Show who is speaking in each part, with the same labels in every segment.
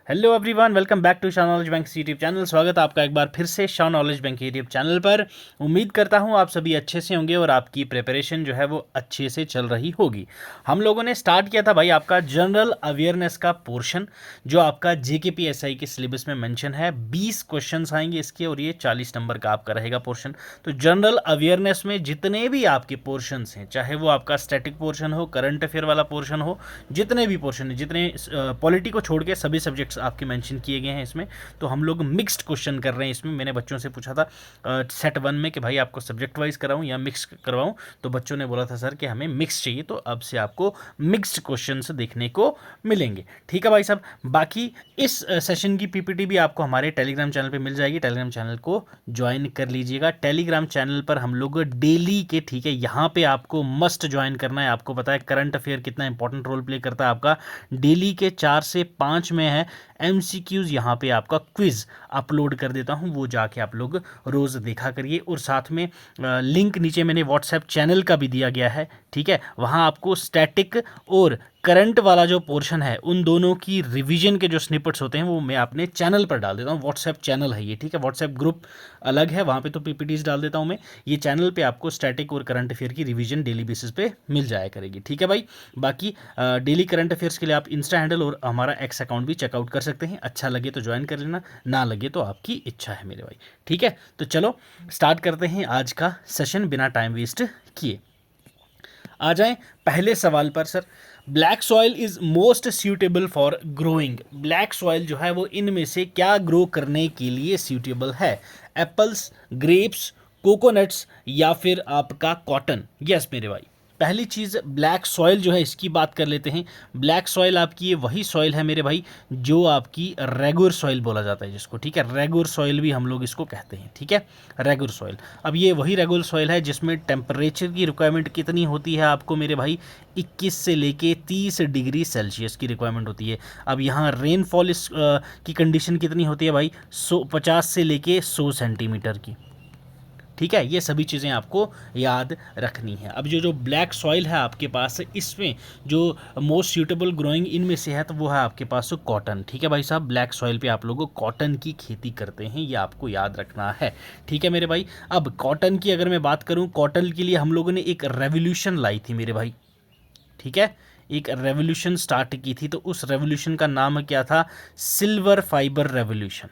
Speaker 1: Hello everyone, welcome back to Shah knowledge bank YouTube channel. स्वागत है आपका एक बार फिर से Shah knowledge bank YouTube channel पर। उम्मीद करता हूं आप सभी अच्छे से होंगे और आपकी प्रिपरेशन जो है वो अच्छे से चल रही होगी। हम लोगों ने स्टार्ट किया था भाई आपका जनरल अवेयरनेस का पोर्शन, जो आपका जेकेपीएसआई के सिलेबस में मेंशन है। 20 क्वेश्चंस आएंगे इसके और ये 40 नंबर का आपका रहेगा पोर्शन। तो जनरल अवेयरनेस में जितने भी आपके पोर्शंस हैं, चाहे वो आपका स्टैटिक पोर्शन हो, करंट अफेयर वाला पोर्शन हो, जितने भी पोर्शन है, जितने पॉलिटी को छोड़ के सभी सब्जेक्ट्स आपके मेंशन किए गए हैं इसमें। तो हम लोग मिक्स्ड क्वेश्चन कर रहे हैं इसमें। मैंने बच्चों से पूछा था सेट 1 में कि भाई आपको सब्जेक्ट वाइज कराऊं या मिक्स करवाऊं, तो बच्चों ने बोला था सर कि हमें मिक्स चाहिए। तो अब से आपको मिक्स्ड क्वेश्चंस देखने को मिलेंगे। ठीक है भाई साहब। बाकी इस सेशन की पीपीटी भी आपको हमारे टेलीग्राम चैनल पे मिल जाएगी। टेलीग्राम चैनल को ज्वाइन कर लीजिएगा। टेलीग्राम चैनल पर हम लोग डेली के, ठीक है, यहाँ पे आपको मस्ट ज्वाइन करना है। आपको पता है करंट अफेयर कितना इंपॉर्टेंट रोल प्ले करता है आपका। डेली के 4 से 5 में है एमसीक्यूज, यहाँ पे आपका क्विज अपलोड कर देता हूँ, वो जाके आप लोग रोज़ देखा करिए। और साथ में लिंक नीचे मैंने व्हाट्सएप चैनल का भी दिया गया है, ठीक है। वहाँ आपको स्टैटिक और करंट वाला जो पोर्शन है, उन दोनों की रिवीजन के जो स्निपेट्स होते हैं वो मैं अपने चैनल पर डाल देता हूँ। व्हाट्सएप चैनल है ये, ठीक है। व्हाट्सएप ग्रुप अलग है, वहाँ पे तो पीपीटीज डाल देता हूँ मैं। ये चैनल पे आपको स्टैटिक और करंट अफेयर की रिवीजन डेली बेसिस पे मिल जाया करेगी, ठीक है भाई। बाकी डेली करंट अफेयर्स के लिए आप इंस्टा हैंडल और हमारा एक्स अकाउंट भी चेकआउट कर सकते हैं। अच्छा लगे तो ज्वाइन कर लेना, ना लगे तो आपकी इच्छा है मेरे भाई, ठीक है। तो चलो स्टार्ट करते हैं आज का सेशन बिना टाइम वेस्ट किए। आ जाएं पहले सवाल पर sir. Black soil is most suitable for growing. Black soil जो है वो इनमें से क्या ग्रो करने के लिए सूटेबल है? एप्पल्स, ग्रेप्स, कोकोनट्स या फिर आपका कॉटन? यस मेरे भाई। पहली चीज़ ब्लैक सॉइल जो है इसकी बात कर लेते हैं। ब्लैक सॉइल आपकी ये वही सॉइल है मेरे भाई जो आपकी रेगुलर सॉइल बोला जाता है जिसको, ठीक है। रेगुलर सॉइल भी हम लोग इसको कहते हैं, ठीक है, रेगुलर सॉइल। अब ये वही रेगुलर सॉइल है जिसमें टेम्परेचर की रिक्वायरमेंट कितनी होती है आपको मेरे भाई? 21 से लेके 30 डिग्री सेल्सियस की रिक्वायरमेंट होती है। अब यहाँ रेनफॉल की कंडीशन कितनी होती है भाई? 50 से लेके 100 सेंटीमीटर की, ठीक है। ये सभी चीज़ें आपको याद रखनी है। अब जो ब्लैक सॉइल है आपके पास, इसमें जो मोस्ट सूटेबल ग्रोइंग इनमें से है तो वो है आपके पास कॉटन, ठीक है भाई साहब। ब्लैक सॉइल पे आप लोग कॉटन की खेती करते हैं, ये आपको याद रखना है, ठीक है मेरे भाई। अब कॉटन की अगर मैं बात करूँ, कॉटन के लिए हम लोगों ने एक रेवोल्यूशन लाई थी मेरे भाई, ठीक है। एक रेवोल्यूशन स्टार्ट की थी, तो उस रेवोल्यूशन का नाम क्या था? Silver fibre revolution.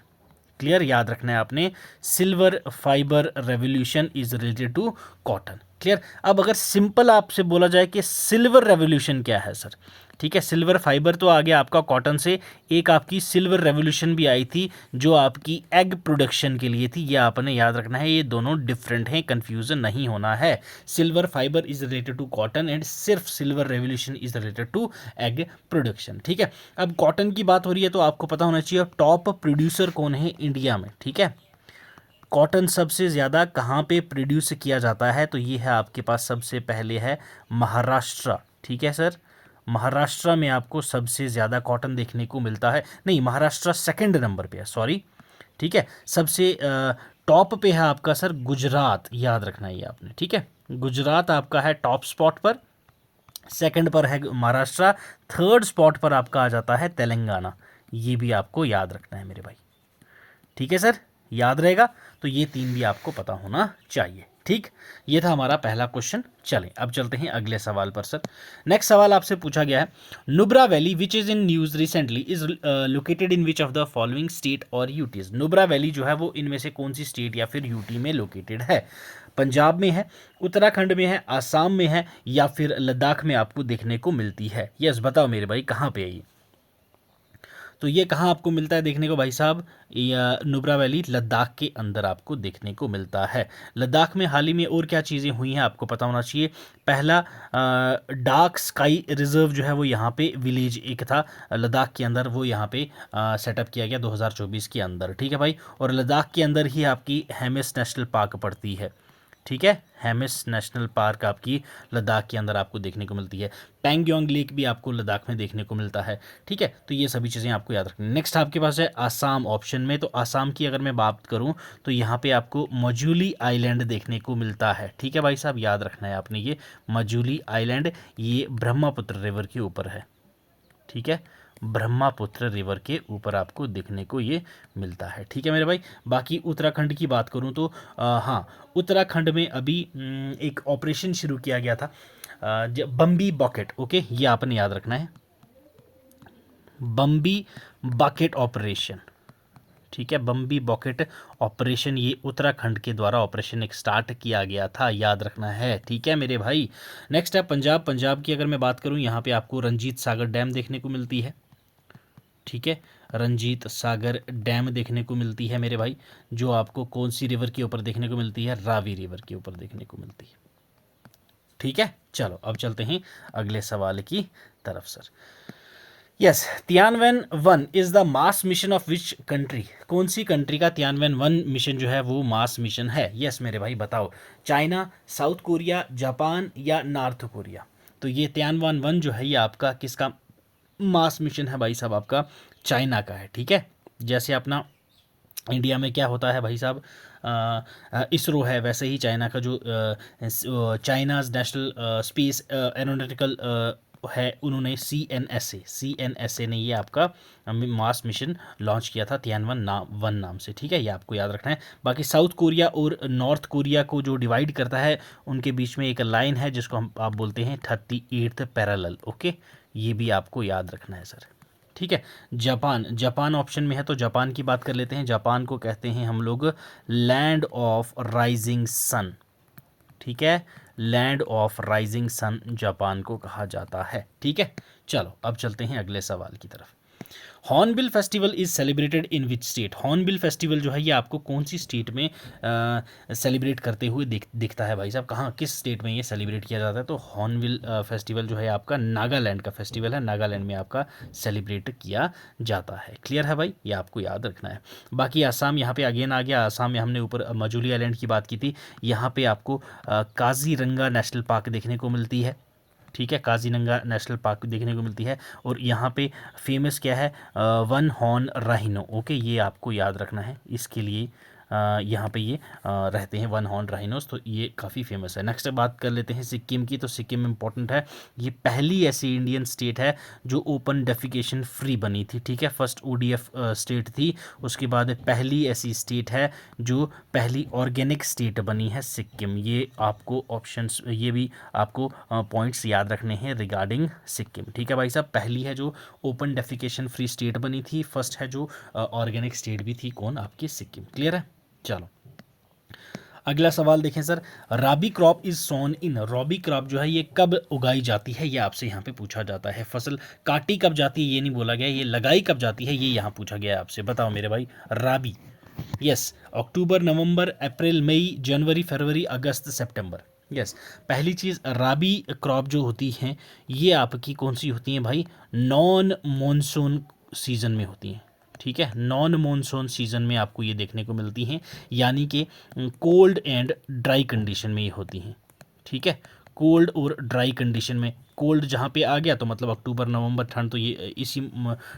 Speaker 1: क्लियर, याद रखना है आपने। Silver fibre revolution is related to cotton. Clear. अब अगर सिंपल आपसे बोला जाए कि सिल्वर रेवोल्यूशन क्या है सर, ठीक है। सिल्वर फाइबर तो आ गया आपका कॉटन से। एक आपकी सिल्वर रेवोल्यूशन भी आई थी जो आपकी एग प्रोडक्शन के लिए थी। ये आपने याद रखना है, ये दोनों डिफरेंट हैं, कंफ्यूजन नहीं होना है। Silver fibre is related to cotton and सिर्फ silver revolution is related to egg production, ठीक है। अब कॉटन की बात हो रही है तो आपको पता होना चाहिए टॉप प्रोड्यूसर कौन है इंडिया में, ठीक है। कॉटन सबसे ज़्यादा कहाँ पे प्रोड्यूस किया जाता है? तो ये है आपके पास सबसे पहले है महाराष्ट्र, ठीक है सर। महाराष्ट्र में आपको सबसे ज़्यादा कॉटन देखने को मिलता है। नहीं, महाराष्ट्र सेकंड नंबर पे है, सॉरी, ठीक है। सबसे टॉप पे है आपका सर गुजरात, याद रखना है ये आपने, ठीक है। गुजरात आपका है टॉप स्पॉट पर, सेकंड पर है महाराष्ट्र, थर्ड स्पॉट पर आपका आ जाता है तेलंगाना। ये भी आपको याद रखना है मेरे भाई, ठीक है सर, याद रहेगा। तो ये 3 भी आपको पता होना चाहिए, ठीक। ये था हमारा पहला क्वेश्चन। चलें अब चलते हैं अगले सवाल पर सर। नेक्स्ट सवाल आपसे पूछा गया है, Nubra valley which is in news recently is located in which of the following state और यूटीज। नुब्रा वैली जो है वो इनमें से कौन सी स्टेट या फिर यूटी में लोकेटेड है? पंजाब में है, उत्तराखंड में है, आसाम में है या फिर लद्दाख में आपको देखने को मिलती है? यस बताओ मेरे भाई, कहाँ पे है ये? तो ये कहाँ आपको मिलता है देखने को भाई साहब? नुब्रा वैली लद्दाख के अंदर आपको देखने को मिलता है। लद्दाख में हाल ही में और क्या चीज़ें हुई हैं आपको पता होना चाहिए। पहला, डार्क स्काई रिजर्व जो है वो यहाँ पे विलेज एक था लद्दाख के अंदर, वो यहाँ पे सेटअप किया गया 2024 के अंदर, ठीक है भाई। और लद्दाख के अंदर ही आपकी हेमिस नेशनल पार्क पड़ती है, ठीक है। हेमिस नेशनल पार्क आपकी लद्दाख के अंदर आपको देखने को मिलती है। पैंगयोंग लेक भी आपको लद्दाख में देखने को मिलता है, ठीक है। तो ये सभी चीज़ें आपको याद रखनी। नेक्स्ट आपके पास है आसाम ऑप्शन में। तो आसाम की अगर मैं बात करूं तो यहाँ पे आपको मजूली आइलैंड देखने को मिलता है, ठीक है भाई साहब, याद रखना है आपने ये मजूली आइलैंड। ये ब्रह्मपुत्र रिवर के ऊपर है, ठीक है। ब्रह्मपुत्र रिवर के ऊपर आपको देखने को ये मिलता है। ठीक है मेरे भाई। बाकी उत्तराखंड की बात करूँ तो हाँ, उत्तराखंड में अभी एक ऑपरेशन शुरू किया गया था, बम्बी बकेट। ओके, ये आपने याद रखना है, बम्बी बकेट ऑपरेशन। ठीक है, बम्बी बकेट ऑपरेशन, ये उत्तराखंड के द्वारा ऑपरेशन एक स्टार्ट किया गया था, याद रखना है। ठीक है मेरे भाई। नेक्स्ट है पंजाब। पंजाब की अगर मैं बात करूं, यहाँ पे आपको रंजीत सागर डैम देखने को मिलती है। ठीक है, रंजीत सागर डैम देखने को मिलती है मेरे भाई, जो आपको कौन सी रिवर के ऊपर देखने को मिलती है? रावी रिवर के ऊपर देखने को मिलती है। ठीक है, चलो अब चलते हैं अगले सवाल की तरफ sir. Yes, Tianwen one is the mass mission of which country? कौन सी कंट्री का तियानवेन वन मिशन जो है वो मास मिशन है? यस मेरे भाई बताओ, चाइना, साउथ कोरिया, जापान या नॉर्थ कोरिया? तो ये तियानवेन वन जो है ये आपका किसका मास मिशन है भाई साहब? आपका चाइना का है। ठीक है, जैसे अपना इंडिया में क्या होता है भाई साहब, इसरो है, वैसे ही चाइना का जो चाइनाज नेशनल स्पेस एरोनॉटिकल है, उन्होंने सी एन एस ए ने ये आपका मास मिशन लॉन्च किया था तियानवन वन नाम से। ठीक है, ये आपको याद रखना है। बाकी साउथ कोरिया और नॉर्थ कोरिया को जो डिवाइड करता है, उनके बीच में एक लाइन है जिसको हम आप बोलते हैं 38th पैरेलल। ओके, ये भी आपको याद रखना है सर। ठीक है, जापान, जापान ऑप्शन में है तो जापान की बात कर लेते हैं। जापान को कहते हैं हम लोग लैंड ऑफ राइजिंग सन। ठीक है, land of rising sun Japan को कहा जाता है। ठीक है, चलो अब चलते हैं अगले सवाल की तरफ। Hornbill festival is celebrated in which state? Hornbill festival जो है ये आपको कौन सी स्टेट में सेलिब्रेट करते हुए दिखता है भाई साहब? कहाँ, किस स्टेट में ये सेलिब्रेट किया जाता है? तो हॉर्नबिल फेस्टिवल जो है आपका नागालैंड का फेस्टिवल है, नागालैंड में आपका सेलिब्रेट किया जाता है। क्लियर है भाई, ये आपको याद रखना है। बाकी आसाम यहाँ पे अगेन आ गया। आसाम में हमने ऊपर मजूली आइलैंड की बात की थी, यहाँ पे आपको काजीरंगा नेशनल पार्क देखने को मिलती है। ठीक है, काजीरंगा नेशनल पार्क देखने को मिलती है। और यहाँ पे फेमस क्या है? One horn rhino. ओके, ये आपको याद रखना है, इसके लिए यहाँ पे ये रहते हैं वन हॉर्न राइनोस, तो ये काफ़ी फेमस है। नेक्स्ट बात कर लेते हैं सिक्किम की। तो सिक्किम इंपॉर्टेंट है, ये पहली ऐसी इंडियन स्टेट है जो ओपन डेफिकेशन फ्री बनी थी। ठीक है, फर्स्ट ओडीएफ स्टेट थी, उसके बाद पहली ऐसी स्टेट है जो पहली ऑर्गेनिक स्टेट बनी है सिक्किम। ये आपको ऑप्शंस, ये भी आपको पॉइंट्स याद रखने हैं रिगार्डिंग सिक्किम। ठीक है भाई साहब, पहली है जो ओपन डेफिकेशन फ्री स्टेट बनी थी, फर्स्ट है जो ऑर्गेनिक स्टेट भी थी, कौन? आपकी सिक्किम। क्लियर है, चलो अगला सवाल देखें sir. Rabi crop is sown in? Rabi crop जो है ये कब उगाई जाती है, ये आपसे यहाँ पे पूछा जाता है। फसल काटी कब जाती है ये नहीं बोला गया, ये लगाई कब जाती है ये यहाँ पूछा गया है आपसे। बताओ मेरे भाई, राबी। यस, अक्टूबर, नवंबर, अप्रैल, मई, जनवरी, फरवरी, अगस्त, सितंबर। यस, पहली चीज़, राबी क्रॉप जो होती हैं ये आपकी कौन सी होती हैं भाई? नॉन मॉनसून सीजन में होती हैं। ठीक है, नॉन मॉनसून सीजन में आपको ये देखने को मिलती हैं, यानी कि कोल्ड एंड ड्राई कंडीशन में ये होती हैं। ठीक है, कोल्ड और ड्राई कंडीशन में, कोल्ड जहाँ पे आ गया तो मतलब अक्टूबर नवंबर ठंड, तो ये इसी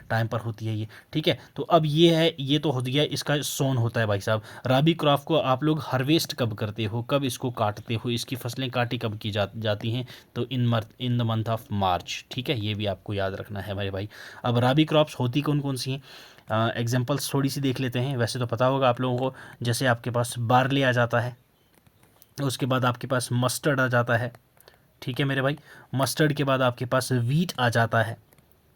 Speaker 1: टाइम पर होती है ये। ठीक है, तो अब ये है, ये तो हो गया इसका सोन होता है भाई साहब। राबी क्रॉप को आप लोग हार्वेस्ट कब करते हो, कब इसको काटते हो, इसकी फसलें काटी कब की जाती हैं? तो in the month of March. ठीक है, ये भी आपको याद रखना है मेरे भाई। अब राबी क्रॉप्स होती कौन कौन सी हैं? एग्जाम्पल्स थोड़ी सी देख लेते हैं, वैसे तो पता होगा आप लोगों को। जैसे आपके पास बार्ले आ जाता है, उसके बाद आपके पास मस्टर्ड आ जाता है। ठीक है मेरे भाई, मस्टर्ड के बाद आपके पास वीट आ जाता है।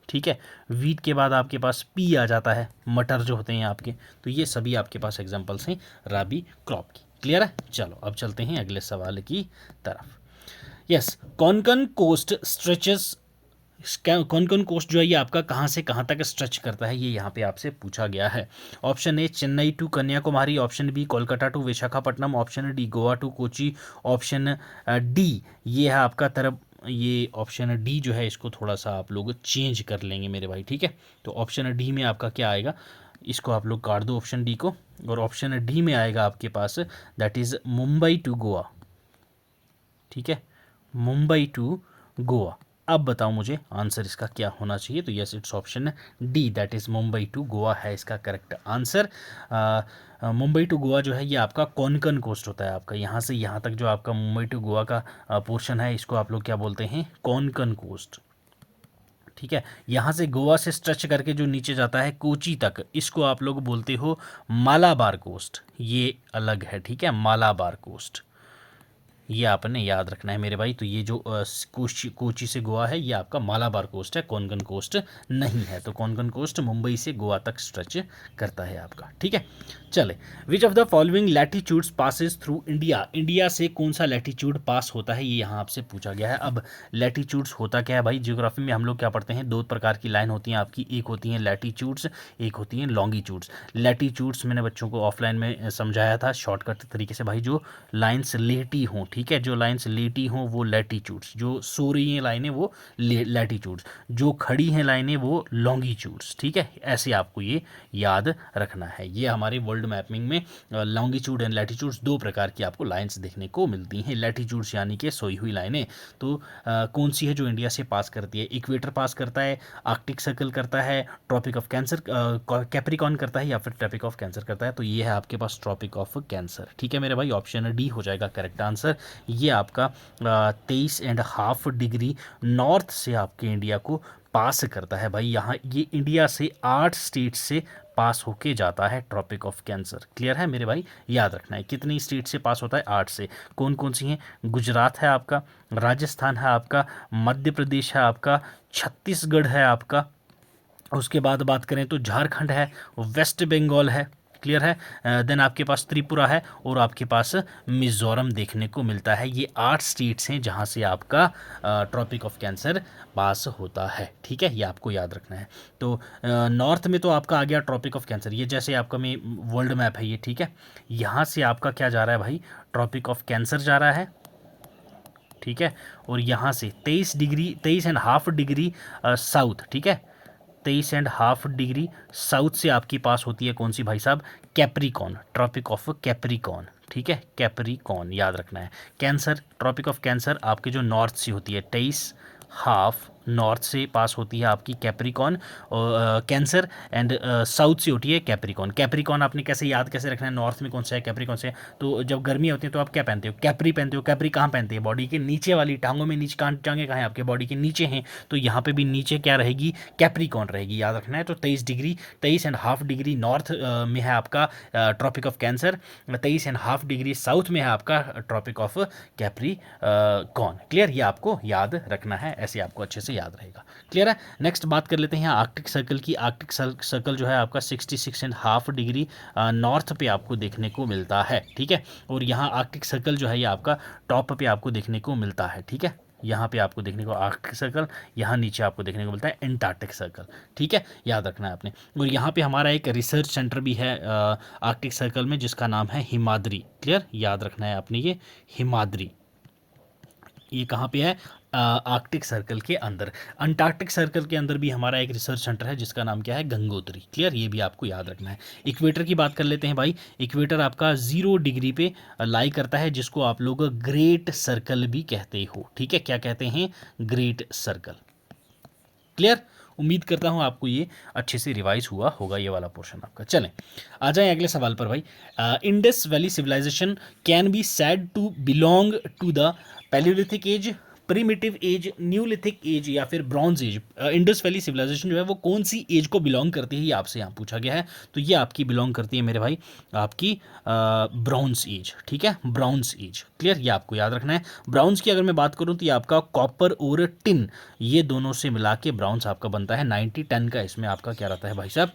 Speaker 1: ठीक है, वीट के बाद आपके पास पी आ जाता है, मटर जो होते हैं आपके। तो ये सभी आपके पास एग्जांपल्स हैं राबी क्रॉप की। क्लियर है, चलो अब चलते हैं अगले सवाल की तरफ। Yes, Konkan coast stretches, Konkan coast जो है ये आपका कहाँ से कहाँ तक स्ट्रेच करता है, ये यहाँ पे आपसे पूछा गया है। Option A Chennai to Kanyakumari, option B Kolkata to Visakhapatnam, option D Goa to Kochi, option D ये है आपका तरफ, ये ऑप्शन डी जो है इसको थोड़ा सा आप लोग चेंज कर लेंगे मेरे भाई। ठीक है, तो ऑप्शन डी में आपका क्या आएगा, इसको आप लोग काट दो ऑप्शन डी को, और ऑप्शन डी में आएगा आपके पास that is Mumbai to Goa. ठीक है, मुंबई टू गोवा। अब बताओ मुझे आंसर इसका क्या होना चाहिए? तो yes, it's option D, that is Mumbai to Goa है इसका correct answer. Mumbai to Goa जो है ये आपका कोंकण कोस्ट होता है आपका, यहाँ से यहाँ तक जो आपका मुंबई टू गोवा का पोर्शन है, इसको आप लोग क्या बोलते हैं? कोंकण कोस्ट। ठीक है। यहाँ से गोवा से स्ट्रेच करके जो नीचे जाता है कोची तक, इसको आप लोग बोलते हो मालाबार कोस्ट, ये अलग है, ठीक है, मालाबार कोस्ट, ये आपने याद रखना है मेरे भाई। तो ये जो कोची से गोवा है ये आपका मालाबार कोस्ट है, कोंकण कोस्ट नहीं है। तो कोंकण कोस्ट मुंबई से गोवा तक स्ट्रेच करता है आपका, ठीक है। चले, विच of the following latitudes passes through India, India से कौन सा लैटिट्यूड पास होता है, ये यहाँ आपसे पूछा गया है। अब लैटिट्यूड्स होता क्या है भाई, जियोग्राफी में हम लोग क्या पढ़ते हैं, दो प्रकार की लाइन होती हैं आपकी, एक होती हैं लैटिट्यूड्स, एक होती हैं लॉन्गिट्यूड्स। लैटिट्यूड्स मैंने बच्चों को ऑफलाइन में समझाया था शॉर्टकट तरीके से भाई, जो लाइन्स लेटी हों, ठीक है, जो लाइन्स लेटी हों वो लैटिट्यूड्स, जो सो रही हैं लाइनें वो लैटिट्यूड्स, जो खड़ी हैं लाइनें वो लॉन्गिट्यूड्स, ठीक है। ऐसे आपको ये याद रखना है। ये हमारे वर्ल्ड मैपिंग में लॉन्गिट्यूड एंड लैटिट्यूड्स दो प्रकार की आपको लाइन्स देखने को मिलती हैं। लैटिट्यूड्स यानी कि सोई हुई लाइनें, तो कौन सी है जो इंडिया से पास करती है, इक्वेटर पास करता है, आर्कटिक सर्कल करता है, ट्रॉपिक ऑफ कैंसर कैप्रिकॉन करता है, या फिर ट्रॉपिक ऑफ कैंसर करता है। तो ये है आपके पास ट्रॉपिक ऑफ कैंसर, ठीक है मेरे भाई, ऑप्शन डी हो जाएगा करेक्ट आंसर। ये आपका 23.5 डिग्री नॉर्थ से आपके इंडिया को पास करता है भाई। यहाँ ये इंडिया से 8 स्टेट से पास होके जाता है ट्रॉपिक ऑफ कैंसर। क्लियर है मेरे भाई, याद रखना है कितनी स्टेट से पास होता है, 8 से। कौन कौन सी हैं, गुजरात है आपका, राजस्थान है आपका, मध्य प्रदेश है आपका, छत्तीसगढ़ है आपका, उसके बाद बात करें तो झारखंड है, वेस्ट बंगाल है, क्लियर है, देन आपके पास त्रिपुरा है, और आपके पास मिज़ोरम देखने को मिलता है। ये 8 स्टेट्स हैं जहाँ से आपका ट्रॉपिक ऑफ कैंसर पास होता है, ठीक है, ये आपको याद रखना है। तो नॉर्थ में तो आपका आ गया ट्रॉपिक ऑफ कैंसर, ये जैसे आपका में वर्ल्ड मैप है ये, ठीक है। यहाँ से आपका क्या जा रहा है भाई, ट्रॉपिक ऑफ कैंसर जा रहा है, ठीक है, और यहाँ से 23.5 डिग्री साउथ, ठीक है, 23.5 डिग्री साउथ से आपके पास होती है कौन सी भाई साहब, कैप्रिकॉन, ट्रॉपिक ऑफ कैप्रिकॉन, ठीक है, कैप्रिकॉन याद रखना है। कैंसर, ट्रॉपिक ऑफ कैंसर आपके जो नॉर्थ से होती है, 23.5 नॉर्थ से पास होती है आपकी कैप्रिकॉन और कैंसर, एंड साउथ से होती है कैप्रिकॉन। कैप्रिकॉन आपने कैसे याद कैसे रखना है, नॉर्थ में कौन सा है, कैप्रिकॉन से। तो जब गर्मी होती है तो आप क्या पहनते हो, कैप्री पहनते हो। कैप्री कहाँ पहनते हैं, बॉडी के नीचे वाली टांगों में, नीचे टांगे कहाँ हैं आपके, बॉडी के नीचे हैं, तो यहाँ पे भी नीचे क्या रहेगी, कैप्रिकॉन रहेगी, याद रखना है। तो 23.5 डिग्री नॉर्थ में है आपका tropic of cancer, 23.5 degree south में है आपका ट्रॉपिक ऑफ कैप्रिकॉन। क्लियर, ये आपको याद रखना है, ऐसे आपको अच्छे से याद रहेगा। क्लियर है। नेक्स्ट बात कर लेते हैं आर्कटिक सर्कल की। आर्कटिक सर्कल जो है आपका 66.5 डिग्री नॉर्थ पे आपको देखने को मिलता है, ठीक है। और यहाँ आर्कटिक सर्कल जो है ये आपका टॉप पे आपको देखने को मिलता है, ठीक है। यहाँ पे आपको देखने को आर्कटिक सर्कल, यहाँ नीचे आपको देखने को मिलता है एंटार्क्टिक सर्कल, ठीक है, याद रखना है आपने। और यहाँ पे हमारा एक रिसर्च सेंटर भी है आर्कटिक सर्कल में, जिसका नाम है हिमाद्री। क्लियर, याद रखना है आपने, ये हिमाद्री, ये कहाँ पे है, आर्कटिक सर्कल के अंदर। अंटार्कटिक सर्कल के अंदर भी हमारा एक रिसर्च सेंटर है जिसका नाम क्या है, गंगोत्री। क्लियर, ये भी आपको याद रखना है। इक्वेटर की बात कर लेते हैं भाई। इक्वेटर आपका 0 डिग्री पे लाई करता है, जिसको आप लोग ग्रेट सर्कल भी कहते हो, ठीक है। क्या कहते हैं, ग्रेट सर्कल। क्लियर, उम्मीद करता हूँ आपको ये अच्छे से रिवाइज हुआ होगा ये वाला पोर्शन आपका। चलें आ जाएं अगले सवाल पर भाई। Indus valley civilisation can be said to belong to the palaeolithic age, primitive age, neolithic age, या फिर bronze age. Indus valley civilisation जो है वो कौन सी एज को बिलोंग करती है, ये आपसे यहाँ पूछा गया है। तो ये आपकी बिलोंग करती है मेरे भाई आपकी ब्रॉन्ज एज, ठीक है, ब्रॉन्ज एज। क्लियर, ये आपको याद रखना है। ब्राउन्स की अगर मैं बात करूँ तो ये आपका कॉपर और टिन, ये दोनों से मिला के ब्राउन्स आपका बनता है। 90 टन का इसमें आपका क्या रहता है भाई साहब,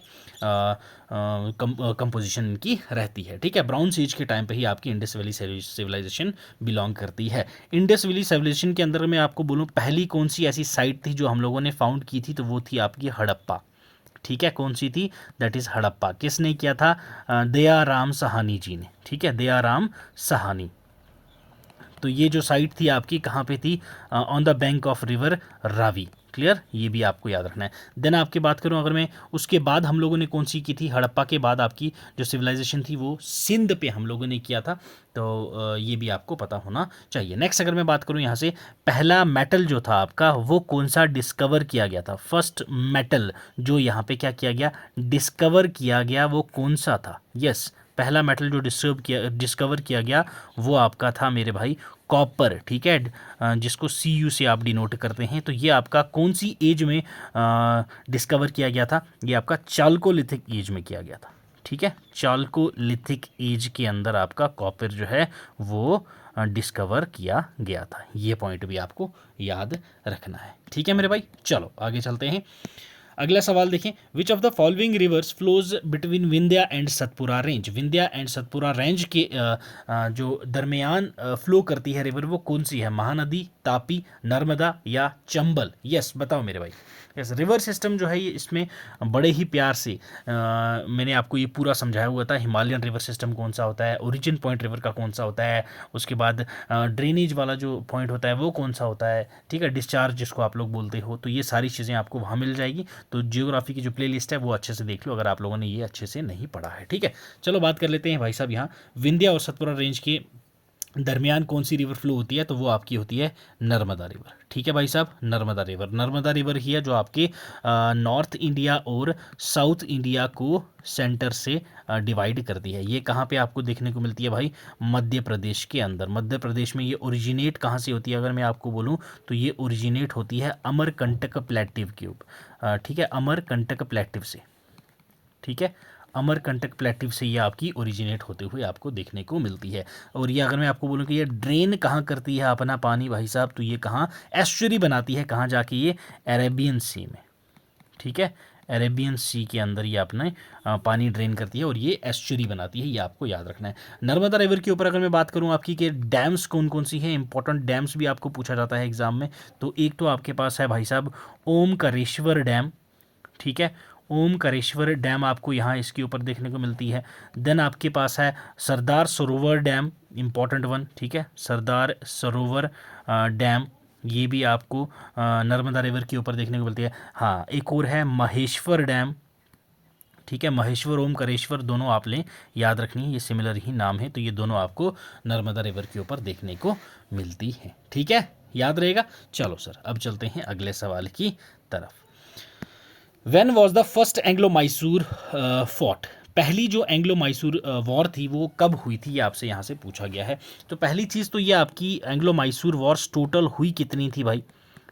Speaker 1: कंपोजिशन की रहती है, ठीक है। ब्राउन्स एज के टाइम पे ही आपकी इंडस वैली सिविलाइजेशन बिलोंग करती है। इंडस वैली सिविलाइजेशन के अंदर मैं आपको बोलूँ पहली कौन सी ऐसी साइट थी जो हम लोगों ने फाउंड की थी, तो वो थी आपकी हड़प्पा, ठीक है। कौन सी थी, दैट इज़ हड़प्पा। किसने किया था, दयाराम साहनी जी ने, ठीक है, दयाराम साहनी। तो ये जो साइट थी आपकी कहाँ पे थी, on the bank of river Ravi. Clear, ये भी आपको याद रखना है। देन आपकी बात करूँ अगर मैं, उसके बाद हम लोगों ने कौन सी की थी, हड़प्पा के बाद आपकी जो सिविलाइजेशन थी वो सिंध पे हम लोगों ने किया था। तो ये भी आपको पता होना चाहिए। नेक्स्ट अगर मैं बात करूँ यहाँ से, पहला मेटल जो था आपका वो कौन सा डिस्कवर किया गया था, फर्स्ट मेटल जो यहाँ पे क्या किया गया, डिस्कवर किया गया, वो कौन सा था। यस, पहला मेटल जो डिस्कवर किया गया वो आपका था मेरे भाई कॉपर, ठीक है, जिसको CU से आप डिनोट करते हैं, तो ये आपका कौन सी एज में डिस्कवर किया गया था? ये आपका चाल्कोलिथिक एज में किया गया था, ठीक है। चाल्कोलिथिक एज के अंदर आपका कॉपर जो है वो डिस्कवर किया गया था। ये पॉइंट भी आपको याद रखना है, ठीक है मेरे भाई। चलो आगे चलते हैं। अगला सवाल देखें, विच of the following rivers flows between Vindhya and Satpura range? Vindhya and Satpura range के जो दरमियान फ्लो करती है रिवर, वो कौन सी है? महानदी, तापी, नर्मदा या चंबल? यस बताओ मेरे भाई। यस, रिवर सिस्टम जो है ये इसमें बड़े ही प्यार से मैंने आपको ये पूरा समझाया हुआ था। हिमालयन रिवर सिस्टम कौन सा होता है, ओरिजिन पॉइंट रिवर का कौन सा होता है, उसके बाद ड्रेनेज वाला जो पॉइंट होता है वो कौन सा होता है, ठीक है, डिस्चार्ज जिसको आप लोग बोलते हो। तो ये सारी चीज़ें आपको वहाँ मिल जाएगी। तो जियोग्राफी की जो प्लेलिस्ट है वो अच्छे से देख लो अगर आप लोगों ने ये अच्छे से नहीं पढ़ा है, ठीक है। चलो बात कर लेते हैं भाई साहब, यहाँ विंध्या और सतपुरा रेंज के दरमियान कौन सी रिवर फ्लो होती है? तो वो आपकी होती है नर्मदा रिवर, ठीक है भाई साहब। नर्मदा रिवर, नर्मदा रिवर ही है जो आपके नॉर्थ इंडिया और साउथ इंडिया को सेंटर से डिवाइड करती है। ये कहाँ पे आपको देखने को मिलती है भाई? मध्य प्रदेश के अंदर। मध्य प्रदेश में ये ओरिजिनेट कहाँ से होती है अगर मैं आपको बोलूँ तो ये ओरिजिनेट होती है अमरकंटक प्लेटिव क्यूब, ठीक है, अमरकंटक प्लेटिव से, ठीक है, अमरकंटक प्लेटिव से ये आपकी ओरिजिनेट होते हुए आपको देखने को मिलती है। और ये अगर मैं आपको बोलूँ कि ये ड्रेन कहाँ करती है अपना पानी भाई साहब, तो ये कहाँ एस्चुरी बनाती है, कहाँ जाके? ये अरेबियन सी में, ठीक है, अरेबियन सी के अंदर ये अपने पानी ड्रेन करती है और ये एस्चुरी बनाती है, ये आपको याद रखना है। नर्मदा रिवर के ऊपर अगर मैं बात करूँ आपकी कि डैम्स कौन कौन सी हैं, इंपॉर्टेंट डैम्स भी आपको पूछा जाता है एग्जाम में। तो एक तो आपके पास है भाई साहब ओमकारेश्वर डैम, ठीक है, ओमकारेश्वर डैम आपको यहाँ इसके ऊपर देखने को मिलती है। देन आपके पास है Sardar Sarovar dam, important one, ठीक है, सरदार सरोवर डैम, ये भी आपको नर्मदा रिवर के ऊपर देखने को मिलती है। हाँ, एक और है महेश्वर डैम, ठीक है, महेश्वर ओमकारेश्वर दोनों आप लें, याद रखनी है, ये सिमिलर ही नाम है। तो ये दोनों आपको नर्मदा रिवर के ऊपर देखने को मिलती हैं, ठीक है, याद रहेगा। चलो सर अब चलते हैं अगले सवाल की तरफ। When was the first Anglo Mysore fort? पहली जो एंग्लो मैसूर वॉर थी वो कब हुई थी, ये आपसे यहाँ से पूछा गया है। तो पहली चीज़ तो ये आपकी एंग्लो मैसूर वॉर्स टोटल हुई कितनी थी भाई?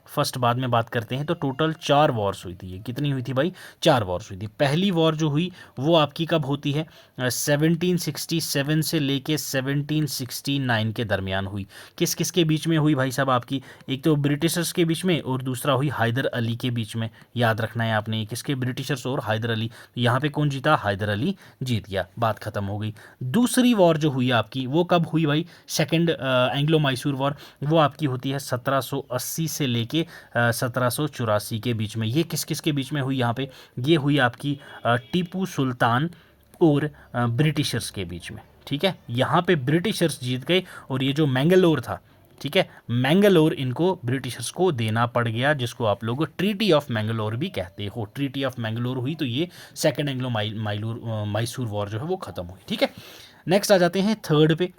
Speaker 1: फर्स्ट बाद में बात करते हैं। तो टोटल 4 वॉर्स हुई थी। ये कितनी हुई थी भाई? 4 वॉर्स हुई थी। पहली वॉर जो हुई वो आपकी कब होती है? 1767 से लेके 1769 के दरमियान हुई। किस किस के बीच में हुई भाई साहब आपकी? एक तो ब्रिटिशर्स के बीच में और दूसरा हुई हैदर अली के बीच में। याद रखना है आपने, किसके? ब्रिटिशर्स और हैदर अली। यहाँ पे कौन जीता? हैदर अली जीत गया, बात खत्म हो गई। दूसरी वॉर जो हुई आपकी वो कब हुई भाई? सेकेंड एंग्लो मैसूर वॉर, वो आपकी होती है 1780 से लेके 1784 के बीच में। ये किस किस के बीच में हुई? यहाँ पे ये हुई आपकी टीपू सुल्तान और ब्रिटिशर्स के बीच में, ठीक है। यहाँ पे ब्रिटिशर्स जीत गए और ये जो मैंगलोर था, ठीक है, मैंगलोर इनको ब्रिटिशर्स को देना पड़ गया, जिसको आप लोग ट्रीटी ऑफ मैंगलोर भी कहते हो। ट्रीटी ऑफ मैंगलोर हुई तो ये सेकेंड एंग्लो मैसूर वॉर जो है वो खत्म हुई, ठीक है। नेक्स्ट आ जाते हैं थर्ड पे।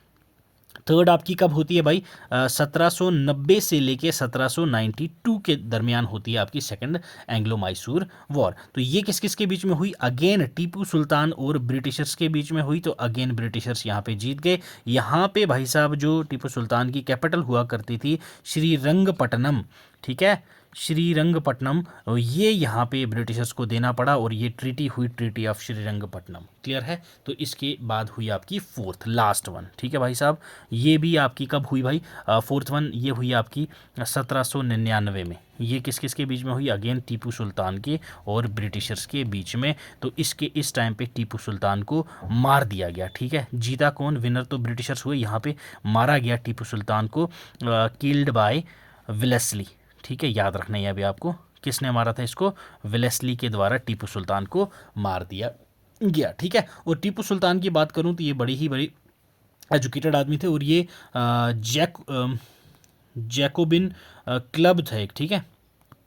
Speaker 1: थर्ड आपकी कब होती है भाई? 1790 से लेके 1792 के दरमियान होती है आपकी सेकंड एंग्लो मैसूर वॉर। तो ये किस किस के बीच में हुई? अगेन टीपू सुल्तान और ब्रिटिशर्स के बीच में हुई। तो अगेन ब्रिटिशर्स यहाँ पे जीत गए। यहाँ पे भाई साहब जो टीपू सुल्तान की कैपिटल हुआ करती थी श्रीरंगपट्टनम, ठीक है, श्रीरंगपट्टनम, ये यहाँ पे ब्रिटिशर्स को देना पड़ा और ये ट्रीटी हुई, ट्रीटी ऑफ श्रीरंगपट्टनम। क्लियर है? तो इसके बाद हुई आपकी फोर्थ लास्ट वन, ठीक है भाई साहब। ये भी आपकी कब हुई भाई? फोर्थ वन ये हुई आपकी 1799 में। ये किस किस के बीच में हुई? अगेन टीपू सुल्तान के और ब्रिटिशर्स के बीच में। तो इस टाइम पे टीपू सुल्तान को मार दिया गया, ठीक है। जीता कौन? विनर तो ब्रिटिशर्स हुए, यहाँ पे मारा गया टीपू सुल्तान को, किल्ड बाय वेलेस्ली, ठीक है, याद रखना है अभी आपको। किसने मारा था इसको? वेलेस्ली के द्वारा टीपू सुल्तान को मार दिया गया, ठीक है। और टीपू सुल्तान की बात करूं तो ये बड़ी ही बड़ी एजुकेटेड आदमी थे और ये जैकोबिन क्लब था एक, ठीक है,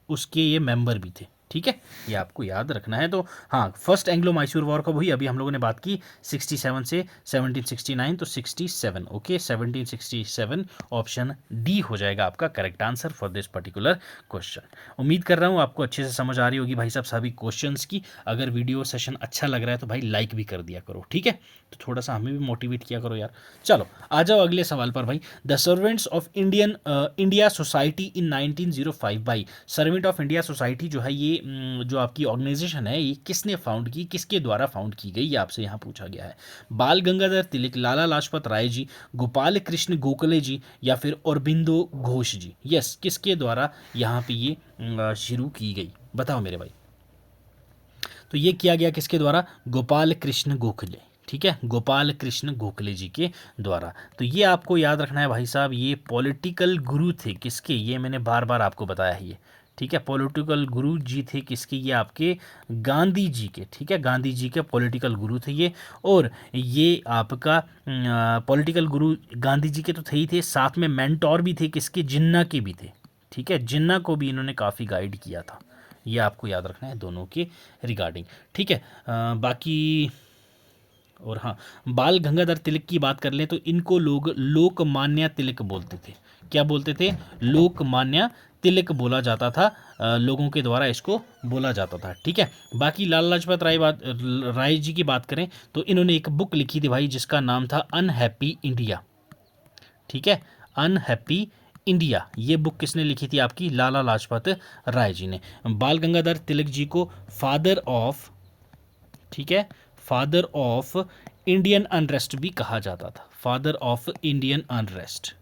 Speaker 1: उसके ये मेंबर भी थे, ठीक है, ये आपको याद रखना है। तो हाँ, फर्स्ट एंग्लो मैसूर वॉर कब हुई, अभी हम लोगों ने बात की 67 से 1769, तो 67, ओके 1767 ऑप्शन डी हो जाएगा आपका correct answer for this particular question. उम्मीद कर रहा हूँ आपको अच्छे से समझ आ रही होगी भाई साहब सभी क्वेश्चंस की। अगर वीडियो सेशन अच्छा लग रहा है तो भाई लाइक भी कर दिया करो, ठीक है, तो थोड़ा सा हमें भी मोटिवेट किया करो यार। चलो आ जाओ अगले सवाल पर भाई। The servants of India society in 1905, भाई सर्वेंट ऑफ इंडिया सोसाइटी जो है ये जो आपकी ऑर्गेनाइजेशन है ये किसने फाउंड की, किसके द्वारा फाउंड की गई, ये आपसे यहाँ पूछा गया है। बाल गंगाधर तिलक, लाला लाजपत राय जी, गोपाल कृष्ण गोखले जी, या फिर अरबिंदो घोष जी। यस, किसके द्वारा यहाँ पे ये शुरू की गई, बताओ मेरे भाई। तो ये किया गया किसके द्वारा, गोपाल कृष्ण गोखले, ठीक है, गोपाल कृष्ण गोखले जी के द्वारा। तो ये आपको याद रखना है भाई साहब, ये पॉलिटिकल गुरु थे किसके, ये मैंने बार बार आपको बताया है ये, ठीक है, पॉलिटिकल गुरु जी थे किसके, ये आपके गांधी जी के, ठीक है, गांधी जी के पॉलिटिकल गुरु थे ये। और ये आपका पॉलिटिकल गुरु गांधी जी के तो थे ही थे, साथ में मेंटोर भी थे किसके, जिन्ना के भी थे, ठीक है, जिन्ना को भी इन्होंने काफ़ी गाइड किया था। ये आपको याद रखना है दोनों के रिगार्डिंग, ठीक है। बाकी और हाँ, बाल गंगाधर तिलक की बात कर लें तो इनको लोग लोकमान्य तिलक बोलते थे। क्या बोलते थे, लोकमान्य तिलक बोला जाता था, लोगों के द्वारा इसको बोला जाता था, ठीक है। बाकी लाला लाजपत राय जी की बात करें तो इन्होंने एक बुक लिखी थी भाई जिसका नाम था अनहैप्पी इंडिया, ठीक है, अनहैप्पी इंडिया। ये बुक किसने लिखी थी आपकी, लाला लाजपत राय जी ने। बाल गंगाधर तिलक जी को फादर ऑफ, ठीक है, फादर ऑफ इंडियन अनरेस्ट भी कहा जाता था, father of Indian unrest.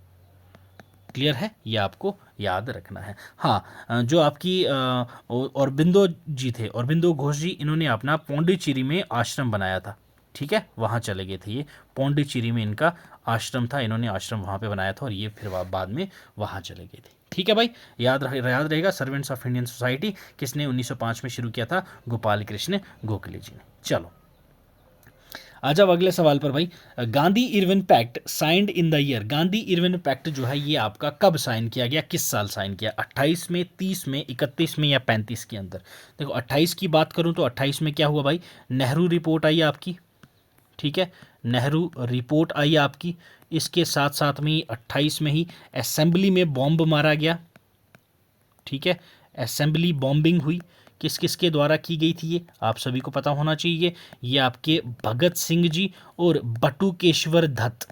Speaker 1: Clear है, ये आपको याद रखना है। हाँ, जो आपकी औरबिंदो जी थे, औरबिंदो घोष जी, इन्होंने अपना पौंडीचेरी में आश्रम बनाया था, ठीक है, वहाँ चले गए थे ये, पौंडीचेरी में इनका आश्रम था, इन्होंने आश्रम वहाँ पे बनाया था और ये फिर बाद में वहाँ चले गए थे, ठीक है भाई। याद रहेगा सर्वेंट्स ऑफ इंडियन सोसाइटी किसने 1905 में शुरू किया था, गोपाल कृष्ण गोखले जी ने। चलो आ जाओ अगले सवाल पर भाई। Gandhi Irwin pact signed in the year, Gandhi Irwin pact जो है ये आपका कब साइन किया गया, किस साल साइन किया, 28 में, 30 में, 31 में या 35 के अंदर। देखो 28 की बात करूं तो 28 में क्या हुआ भाई, नेहरू रिपोर्ट आई आपकी, ठीक है, नेहरू रिपोर्ट आई आपकी। इसके साथ साथ में 28 में ही असेंबली में बॉम्ब मारा गया, ठीक है, असेंबली बॉम्बिंग हुई, किस किस के द्वारा की गई थी ये आप सभी को पता होना चाहिए। ये आपके भगत सिंह जी और बटुकेश्वर दत्त,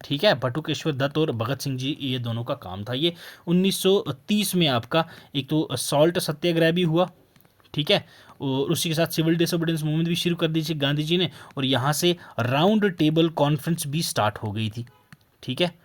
Speaker 1: ठीक है, बटुकेश्वर दत्त और भगत सिंह जी, ये दोनों का काम था ये। 1930 में आपका एक तो सॉल्ट सत्याग्रह भी हुआ, ठीक है, और उसी के साथ सिविल डिसोबीडियंस मूवमेंट भी शुरू कर दी थी गांधी जी ने, और यहाँ से राउंड टेबल कॉन्फ्रेंस भी स्टार्ट हो गई थी, ठीक है,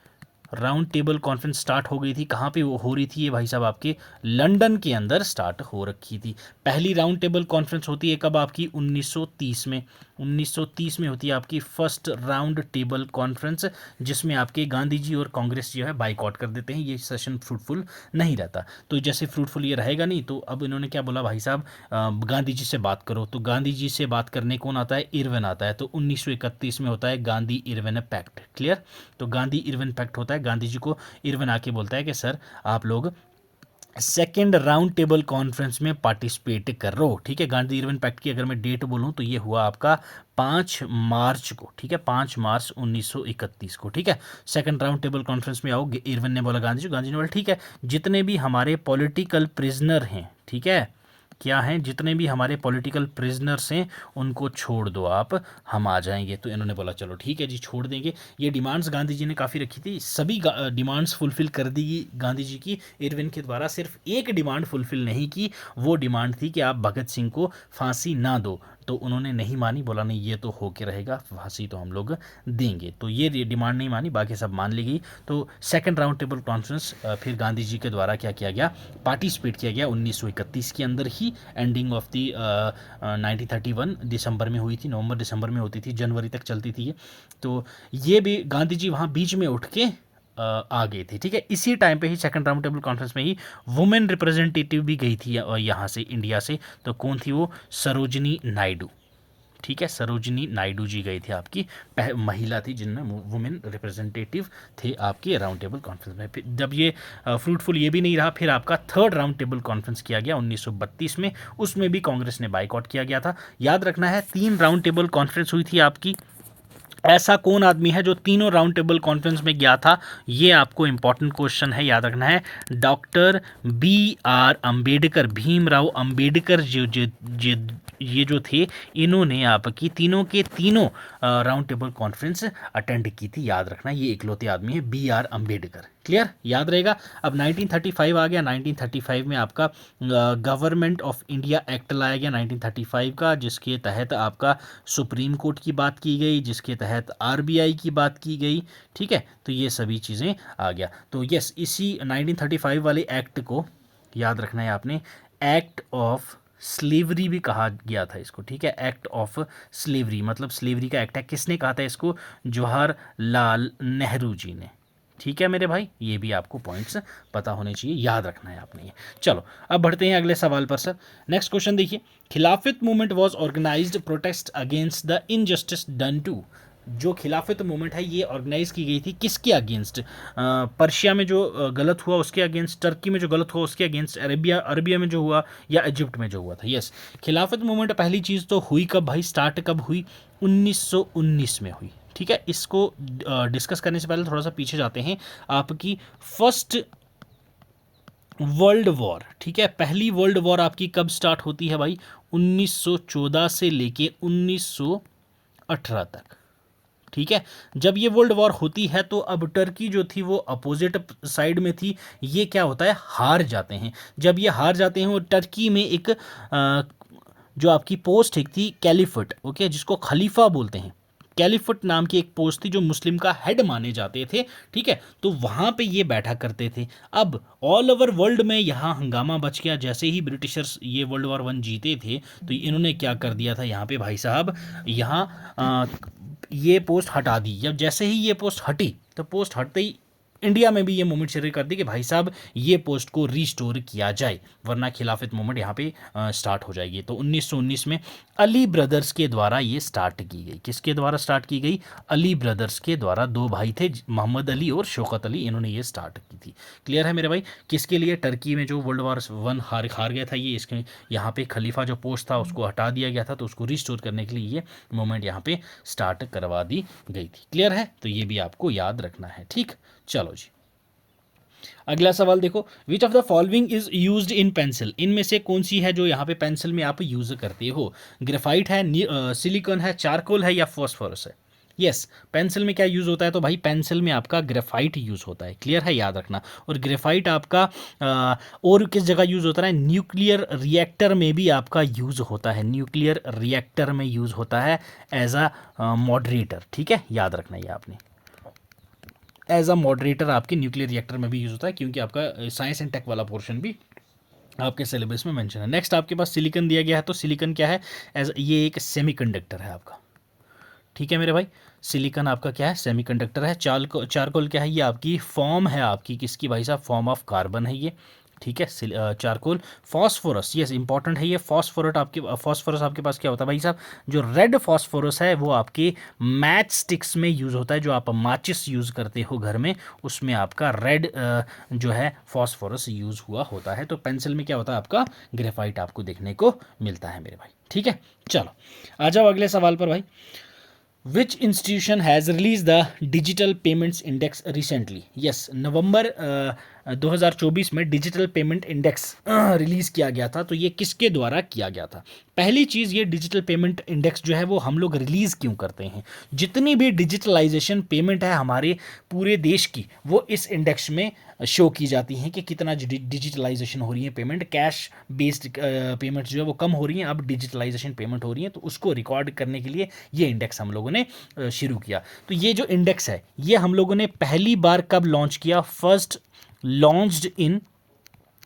Speaker 1: राउंड टेबल कॉन्फ्रेंस स्टार्ट हो गई थी। कहाँ पे वो हो रही थी ये भाई साहब, आपके लंदन के अंदर स्टार्ट हो रखी थी। पहली राउंड टेबल कॉन्फ्रेंस होती है कब आपकी, 1930 में, 1930 में होती है आपकी फर्स्ट राउंड टेबल कॉन्फ्रेंस, जिसमें आपके गांधी जी और कांग्रेस जो है बाइकआउट कर देते हैं, ये सेशन फ्रूटफुल नहीं रहता। तो जैसे फ्रूटफुल ये रहेगा नहीं, तो अब इन्होंने क्या बोला भाई साहब, गांधी जी से बात करो। तो गांधी जी से बात करने कौन आता है, इरविन आता है। तो 1931 में होता है गांधी इरविन पैक्ट, क्लियर। तो गांधी इरविन पैक्ट होता है, गांधी जी को इरविन आके बोलता है कि सर आप लोग सेकेंड राउंड टेबल कॉन्फ्रेंस में पार्टिसिपेट कर रहे हो, ठीक है। गांधी इरविन पैक्ट की अगर मैं डेट बोलूं तो ये हुआ आपका 5 मार्च को, ठीक है, 5 मार्च 1931 को, ठीक है। सेकंड राउंड टेबल कॉन्फ्रेंस में आओ, इरविन ने बोला गांधी ने बोला ठीक है, जितने भी हमारे पॉलिटिकल प्रिजनर हैं, ठीक है, क्या हैं, जितने भी हमारे पॉलिटिकल प्रिजनर्स हैं उनको छोड़ दो आप, हम आ जाएंगे। तो इन्होंने बोला चलो ठीक है जी, छोड़ देंगे। ये डिमांड्स गांधी जी ने काफ़ी रखी थी, सभी डिमांड्स फुलफ़िल कर दी गांधी जी की इरविन के द्वारा। सिर्फ एक डिमांड फुलफ़िल नहीं की, वो डिमांड थी कि आप भगत सिंह को फांसी ना दो। तो उन्होंने नहीं मानी, बोला नहीं ये तो होके रहेगा, फांसी तो हम लोग देंगे। तो ये डिमांड नहीं मानी, बाकी सब मान ली गई। तो सेकंड राउंड टेबल कॉन्फ्रेंस फिर गांधी जी के द्वारा क्या किया गया, पार्टिसिपेट किया गया 1931 के अंदर ही। एंडिंग ऑफ दी 1931 दिसंबर में हुई थी, नवंबर दिसंबर में होती थी, जनवरी तक चलती थी ये। तो ये भी गांधी जी वहाँ बीच में उठ के आ गए थे, ठीक है। इसी टाइम पे ही सेकंड राउंड टेबल कॉन्फ्रेंस में ही वुमेन रिप्रेजेंटेटिव भी गई थी यहाँ से, इंडिया से। तो कौन थी वो, सरोजनी नायडू, ठीक है, सरोजिनी नायडू जी गई थी, आपकी महिला थी जिनमें वुमेन रिप्रेजेंटेटिव थे आपके राउंड टेबल कॉन्फ्रेंस में। फिर जब ये फ्रूटफुल ये भी नहीं रहा, फिर आपका थर्ड राउंड टेबल कॉन्फ्रेंस किया गया 1932 में, उसमें भी कांग्रेस ने बाइकआउट किया गया था। याद रखना है 3 राउंड टेबल कॉन्फ्रेंस हुई थी आपकी। ऐसा कौन आदमी है जो तीनों राउंड टेबल कॉन्फ्रेंस में गया था, ये आपको इंपॉर्टेंट क्वेश्चन है, याद रखना है। डॉक्टर BR अम्बेडकर, भीमराव अम्बेडकर ये जो थे, इन्होंने आपकी तीनों के तीनों राउंड टेबल कॉन्फ्रेंस अटेंड की थी। याद रखना ये इकलौते आदमी है BR अम्बेडकर। क्लियर, याद रहेगा। अब 1935 आ गया। 1935 में आपका गवर्नमेंट ऑफ इंडिया एक्ट लाया गया 1935 का, जिसके तहत आपका सुप्रीम कोर्ट की बात की गई, जिसके तहत RBI की बात की गई। ठीक है, तो ये सभी चीज़ें आ गया। तो यस, इसी 1935 वाले एक्ट को याद रखना है आपने, एक्ट ऑफ स्लेवरी भी कहा गया था इसको। ठीक है, एक्ट ऑफ स्लेवरी मतलब स्लेवरी का एक्ट है। किसने कहा था इसको? जवाहरलाल नेहरू जी ने। ठीक है मेरे भाई, ये भी आपको पॉइंट्स पता होने चाहिए, याद रखना है आपने ये। चलो अब बढ़ते हैं अगले सवाल पर सर। नेक्स्ट क्वेश्चन देखिए, Khilafat movement was organised protest against the injustice done to. जो खिलाफत मूवमेंट है ये ऑर्गेनाइज की गई थी किसके अगेंस्ट? पर्शिया में जो गलत हुआ उसके अगेंस्ट, टर्की में जो गलत हुआ उसके अगेंस्ट, अरबिया में जो हुआ, या इजिप्ट में जो हुआ था। यस, खिलाफत मूवमेंट पहली चीज़ तो हुई कब भाई, स्टार्ट कब हुई? 1919 में हुई। ठीक है, इसको डिस्कस करने से पहले थोड़ा सा पीछे जाते हैं। आपकी फर्स्ट वर्ल्ड वॉर, ठीक है, पहली वर्ल्ड वॉर आपकी कब स्टार्ट होती है भाई? 1914 से लेके 1918 तक। ठीक है, जब ये वर्ल्ड वॉर होती है तो अब टर्की जो थी वो अपोजिट साइड में थी, ये क्या होता है, हार जाते हैं। जब ये हार जाते हैं, वो टर्की में एक जो आपकी पोस्ट एक थी कैलिफट, ओके, जिसको खलीफा बोलते हैं, कैलिफट नाम की एक पोस्ट थी जो मुस्लिम का हेड माने जाते थे। ठीक है, तो वहाँ पे ये बैठा करते थे। अब ऑल ओवर वर्ल्ड में यहाँ हंगामा बच गया। जैसे ही ब्रिटिशर्स ये वर्ल्ड वॉर 1 जीते थे तो इन्होंने क्या कर दिया था यहाँ पे भाई साहब, यहाँ ये पोस्ट हटा दी। जब जैसे ही ये पोस्ट हटी तो पोस्ट हटते ही इंडिया में भी ये मूवमेंट शुरू कर दी कि भाई साहब ये पोस्ट को रिस्टोर किया जाए, वरना खिलाफत मूवमेंट यहाँ पे स्टार्ट हो जाएगी। तो 1919 में अली ब्रदर्स के द्वारा ये स्टार्ट की गई। किसके द्वारा स्टार्ट की गई? अली ब्रदर्स के द्वारा। 2 भाई थे, मोहम्मद अली और शौकत अली, इन्होंने ये स्टार्ट की थी। क्लियर है मेरे भाई? किसके लिए? टर्की में जो वर्ल्ड वॉर 1 हार गया था ये, इसके यहाँ पे खलीफा जो पोस्ट था उसको हटा दिया गया था, तो उसको रिस्टोर करने के लिए ये मूवमेंट यहाँ पे स्टार्ट करवा दी गई थी। क्लियर है? तो ये भी आपको याद रखना है। ठीक, चलो जी, अगला सवाल देखो, विच of the following is used in pencil. इनमें से कौन सी है जो यहाँ पे पेंसिल में आप यूज करते हो? ग्रेफाइट है, सिलिकॉन है, चारकोल है, या फॉस्फोरस है? यस, पेंसिल में क्या यूज़ होता है? तो भाई पेंसिल में आपका ग्रेफाइट यूज़ होता है। क्लियर है, याद रखना। और ग्रेफाइट आपका और किस जगह यूज़ होता है? न्यूक्लियर रिएक्टर में भी आपका यूज़ होता है। न्यूक्लियर रिएक्टर में यूज़ होता है एज अ मॉडरेटर। ठीक है, याद रखना ये आपने, एज अ मॉडरेटर आपके न्यूक्लियर रिएक्टर में भी यूज़ होता है, क्योंकि आपका साइंस एंड टेक वाला पोर्शन भी आपके सिलेबस में मेंशन है। नेक्स्ट आपके पास सिलिकॉन दिया गया है, तो सिलिकॉन क्या है? एज ये एक सेमीकंडक्टर है आपका। ठीक है मेरे भाई, सिलिकॉन आपका क्या है? सेमीकंडक्टर है। चारकोल क्या है? ये आपकी फॉर्म है, आपकी किसकी भाई साहब? फॉर्म ऑफ कार्बन है ये। ठीक है, चारकोल। फॉस्फोरस, यस इंपॉर्टेंट है ये। फॉस्फोरस आपके पास क्या होता है भाई साहब? जो रेड फॉस्फोरस है वो आपके मैच स्टिक्स में यूज़ होता है, जो आप माचिस यूज़ करते हो घर में, उसमें आपका रेड जो है फॉस्फोरस यूज़ हुआ होता है। तो पेंसिल में क्या होता है आपका? ग्रेफाइट आपको देखने को मिलता है मेरे भाई। ठीक है, चलो आ जाओ अगले सवाल पर भाई। Which institution has released the digital payments index recently? Yes, नवंबर 2024 में डिजिटल पेमेंट इंडेक्स रिलीज़ किया गया था। तो ये किसके द्वारा किया गया था? पहली चीज़, ये डिजिटल पेमेंट इंडेक्स जो है वो हम लोग रिलीज़ क्यों करते हैं? जितनी भी डिजिटलाइजेशन पेमेंट है हमारे पूरे देश की, वो इस इंडेक्स में शो की जाती हैं कि कितना डिजिटलाइजेशन हो रही है पेमेंट। कैश बेस्ड पेमेंट जो है वो कम हो रही हैं, अब डिजिटलाइजेशन पेमेंट हो रही है। तो उसको रिकॉर्ड करने के लिए ये इंडेक्स हम लोगों ने शुरू किया। तो ये जो इंडेक्स है ये हम लोगों ने पहली बार कब लॉन्च किया? फर्स्ट लॉन्च्ड इन,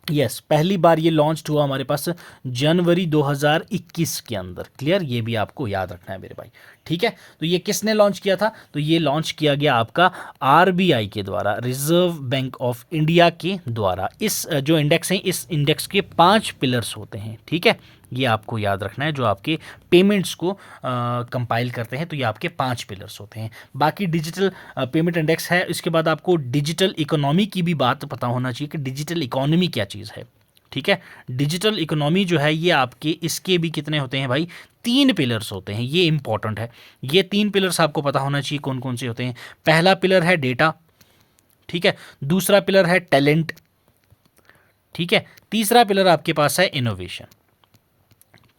Speaker 1: यस, पहली बार ये लॉन्च हुआ हमारे पास जनवरी 2021 के अंदर। क्लियर, ये भी आपको याद रखना है मेरे भाई। ठीक है, तो ये किसने लॉन्च किया था? तो ये लॉन्च किया गया आपका RBI के द्वारा, रिजर्व बैंक ऑफ इंडिया के द्वारा। इस जो इंडेक्स है, इस इंडेक्स के 5 पिलर्स होते हैं। ठीक है, ये आपको याद रखना है, जो आपके पेमेंट्स को कंपाइल करते हैं। तो ये आपके 5 पिलर्स होते हैं। बाकी डिजिटल पेमेंट इंडेक्स है। इसके बाद आपको डिजिटल इकोनॉमी की भी बात पता होना चाहिए कि डिजिटल इकोनॉमी क्या चीज़ है। ठीक है, डिजिटल इकोनॉमी जो है ये आपके, इसके भी कितने होते हैं भाई, 3 पिलर्स होते हैं। ये इंपॉर्टेंट है, ये 3 पिलर्स आपको पता होना चाहिए कौन कौन से होते हैं। पहला पिलर है डेटा, ठीक है, दूसरा पिलर है टैलेंट, ठीक है, तीसरा पिलर आपके पास है इनोवेशन।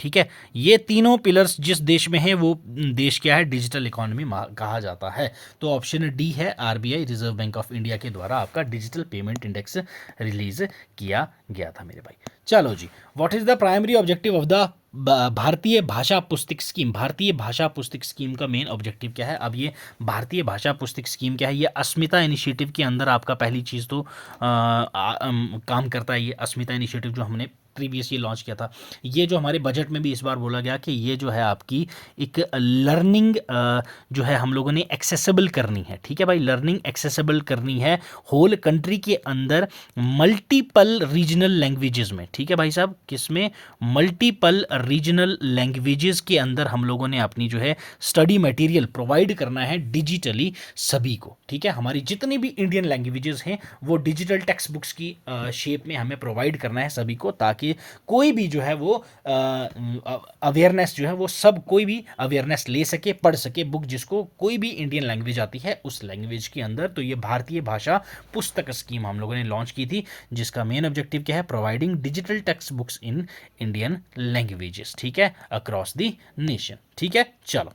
Speaker 1: ठीक है, ये तीनों पिलर्स जिस देश में है वो देश क्या है, डिजिटल इकोनॉमी कहा जाता है। तो ऑप्शन डी है, RBI reserve bank of India के द्वारा आपका डिजिटल पेमेंट इंडेक्स रिलीज किया गया था मेरे भाई। चलो जी, what is the primary objective of the Bharatiya Bhasha पुस्तक स्कीम। भारतीय भाषा पुस्तक स्कीम का मेन ऑब्जेक्टिव क्या है। अब ये भारतीय भाषा पुस्तक स्कीम क्या है, ये अस्मिता इनिशिएटिव के अंदर आपका पहली चीज़ तो काम करता है। ये अस्मिता इनिशिएटिव जो हमने प्रीवियस ये लॉन्च किया था, ये जो हमारे बजट में भी इस बार बोला गया कि ये जो है आपकी एक लर्निंग जो है हम लोगों ने एक्सेसिबल करनी है। ठीक है भाई, लर्निंग एक्सेसिबल करनी है होल कंट्री के अंदर मल्टीपल रीजनल लैंग्वेजेस में। ठीक है भाई साहब, किसमें, मल्टीपल रीजनल लैंग्वेजेस के अंदर हम लोगों ने अपनी जो है स्टडी मटेरियल प्रोवाइड करना है डिजिटली सभी को। ठीक है, हमारी जितनी भी इंडियन लैंग्वेजेस हैं वो डिजिटल टेक्स्ट बुक्स की शेप में हमें प्रोवाइड करना है सभी को, ताकि कोई भी जो है वो अवेयरनेस जो है वो सब कोई भी अवेयरनेस ले सके, पढ़ सके बुक, जिसको कोई भी इंडियन लैंग्वेज आती है उस लैंग्वेज के अंदर। तो ये भारतीय भाषा पुस्तक स्कीम हम लोगों ने लॉन्च की थी, जिसका मेन ऑब्जेक्टिव क्या है, providing digital text books in Indian languages. ठीक है, अक्रॉस द नेशन। ठीक है, चलो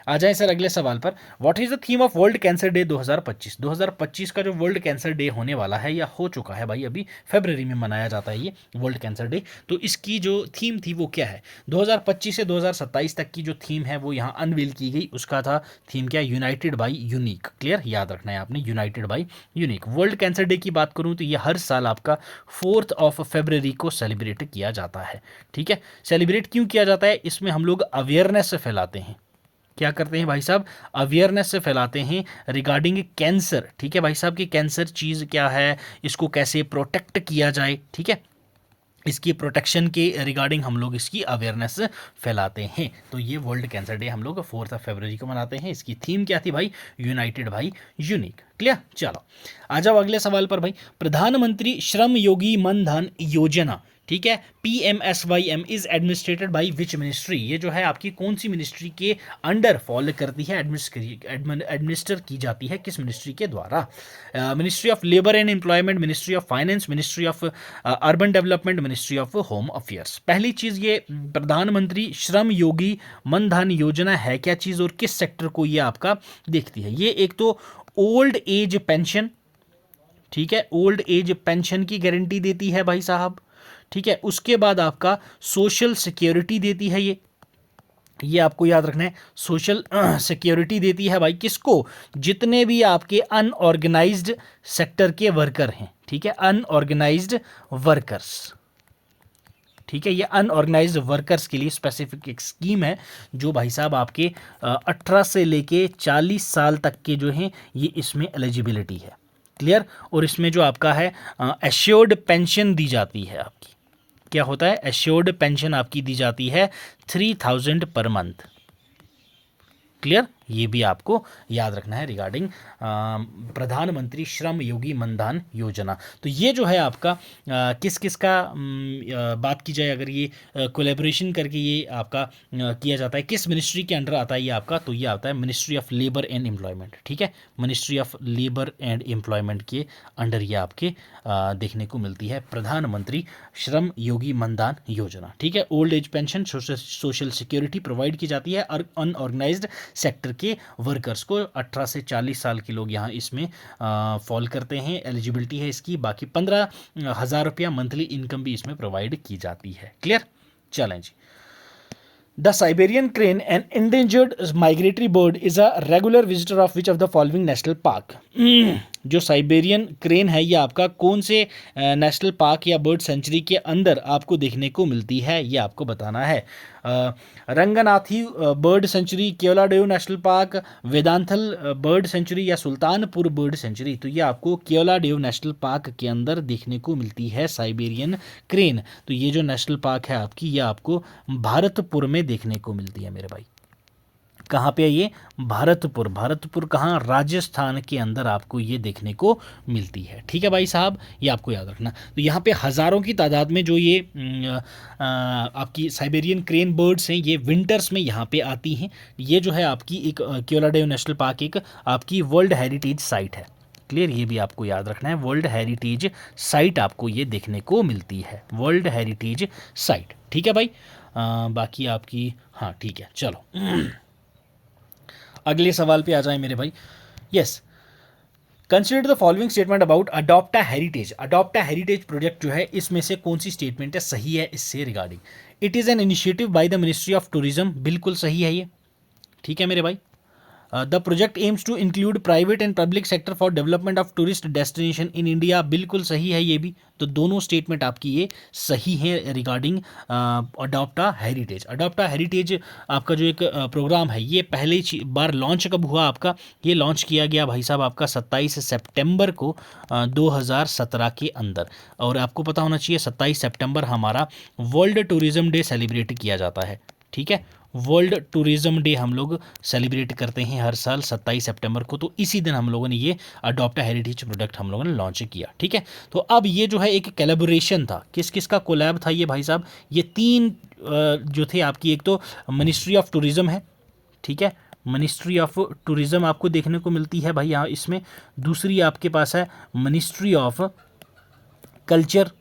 Speaker 1: आ जाए सर अगले सवाल पर। What is the theme of world cancer day 2025। 2025 का जो वर्ल्ड कैंसर डे होने वाला है या हो चुका है भाई, अभी फरवरी में मनाया जाता है ये वर्ल्ड कैंसर डे। तो इसकी जो थीम थी वो क्या है, 2025 से 2027 तक की जो थीम है वो यहाँ अनवील की गई। उसका था थीम क्या, यूनाइटेड बाई यूनिक। क्लियर, याद रखना है आपने, United by unique. World cancer day की बात करूँ तो ये हर साल आपका 4 फरवरी को सेलिब्रेट किया जाता है। ठीक है, सेलिब्रेट क्यों किया जाता है, इसमें हम लोग अवेयरनेस फैलाते हैं। क्या करते हैं भाई साहब, अवेयरनेस से फैलाते हैं रिगार्डिंग कैंसर। ठीक है भाई साहब, कि कैंसर चीज़ क्या है, इसको कैसे प्रोटेक्ट किया जाए। ठीक है, इसकी प्रोटेक्शन के रिगार्डिंग हम लोग इसकी अवेयरनेस फैलाते हैं। तो ये वर्ल्ड कैंसर डे हम लोग 4 फरवरी को मनाते हैं। इसकी थीम क्या थी भाई, यूनाइटेड भाई यूनिक। क्लियर, चलो आ जाओ अगले सवाल पर भाई। प्रधानमंत्री श्रम योगी मन धन योजना, ठीक है, PMSYM is administrated by which ministry. ये जो है आपकी कौन सी मिनिस्ट्री के अंडर फॉल करती है, एडमिनिस्टर की जाती है, किस मिनिस्ट्री के द्वारा। Ministry of labour and employment, ministry of finance, ministry of urban development, ministry of home affairs. पहली चीज़, ये प्रधानमंत्री श्रम योगी मन धन योजना है क्या चीज़ और किस सेक्टर को ये आपका देखती है। ये एक तो ओल्ड एज पेंशन, ठीक है, ओल्ड एज पेंशन की गारंटी देती है भाई साहब। ठीक है, उसके बाद आपका सोशल सिक्योरिटी देती है। ये आपको याद रखना है, सोशल सिक्योरिटी देती है भाई किसको, जितने भी आपके अनऑर्गेनाइज्ड सेक्टर के वर्कर हैं। ठीक है, अनऑर्गेनाइज्ड वर्कर्स। ठीक है, ये अनऑर्गेनाइज्ड वर्कर्स के लिए स्पेसिफिक एक स्कीम है, जो भाई साहब आपके 18 से लेके 40 साल तक के जो हैं ये इसमें एलिजिबिलिटी है। क्लियर, और इसमें जो आपका है एश्योर्ड पेंशन दी जाती है आपकी। क्या होता है, एश्योर्ड पेंशन आपकी दी जाती है 3000 पर मंथ। क्लियर, ये भी आपको याद रखना है रिगार्डिंग प्रधानमंत्री श्रम योगी मनधन योजना। तो ये जो है आपका किस किस का बात की जाए, अगर ये कोलैबोरेशन करके ये आपका किया जाता है, किस मिनिस्ट्री के अंडर आता है ये आपका, तो ये आता है ministry of labour and employment. ठीक है, ministry of labour and employment के अंडर ये आपके देखने को मिलती है प्रधानमंत्री श्रम योगी मनधन योजना। ठीक है, old age pension, social security provide की जाती है और अनऑर्गेनाइज्ड सेक्टर के वर्कर्स को 18 से 40 साल के लोग यहाँ इसमें फॉल करते हैं, एलिजिबिलिटी है इसकी। बाकी 15,000 रुपया मंथली इनकम भी इसमें प्रोवाइड की जाती है। क्लियर, चलें जी। The Siberian crane an endangered migratory bird is a regular visitor of which of the following national park. जो साइबेरियन क्रेन है ये आपका कौन से नेशनल पार्क या बर्ड सेंचुरी के अंदर आपको देखने को मिलती है, ये आपको बताना है। Ranganathi bird sanctuary, Keoladeo national park, Vedanthal bird sanctuary या सुल्तानपुर बर्ड सेंचुरी। तो ये आपको केवलादेव नेशनल पार्क के अंदर देखने को मिलती है साइबेरियन क्रेन। तो ये जो नेशनल पार्क है आपकी, ये आपको भारतपुर में देखने को मिलती है मेरे भाई। कहाँ पे है ये? भारतपुर। भारतपुर कहाँ? राजस्थान के अंदर आपको ये देखने को मिलती है। ठीक है भाई साहब, ये आपको याद रखना। तो यहाँ पे हज़ारों की तादाद में जो ये आपकी साइबेरियन क्रेन बर्ड्स हैं, ये विंटर्स में यहाँ पे आती हैं। ये जो है आपकी एक केवलादेव नेशनल पार्क एक आपकी वर्ल्ड हेरिटेज साइट है। क्लियर, ये भी आपको याद रखना है। वर्ल्ड हेरिटेज साइट आपको ये देखने को मिलती है, वर्ल्ड हेरिटेज साइट। ठीक है भाई, बाकी आपकी, हाँ ठीक है, चलो अगले सवाल पे आ जाए मेरे भाई। Yes, consider the following statement about adopt a heritage. Adopt a heritage project जो है, इसमें से कौन सी स्टेटमेंट है सही है इससे regarding? It is an initiative by the ministry of tourism. बिल्कुल सही है ये। ठीक है मेरे भाई। The project aims to include private and public sector for development of tourist destination in India. बिल्कुल सही है ये भी। तो दोनों स्टेटमेंट आपकी ये सही है रिगार्डिंग अडॉप्टा हेरिटेज। अडॉप्टा हेरिटेज आपका जो एक प्रोग्राम है, ये पहले बार लॉन्च कब हुआ आपका? ये लॉन्च किया गया भाई साहब आपका 27 सितंबर को 2017 के अंदर। और आपको पता होना चाहिए 27 सितंबर हमारा वर्ल्ड टूरिज्म डे सेलिब्रेट किया जाता है। ठीक है, वर्ल्ड टूरिज्म डे हम लोग सेलिब्रेट करते हैं हर साल 27 सितंबर को। तो इसी दिन हम लोगों ने ये अडॉप्टा हेरिटेज प्रोडक्ट हम लोगों ने लॉन्च किया। ठीक है, तो अब ये जो है एक कोलैबोरेशन था। किस किस का कोलैब था ये भाई साहब? ये तीन जो थे आपकी, एक तो मिनिस्ट्री ऑफ टूरिज्म है, ठीक है, मिनिस्ट्री ऑफ टूरिज्म आपको देखने को मिलती है भाई यहाँ इसमें। दूसरी आपके पास है मिनिस्ट्री ऑफ कल्चर,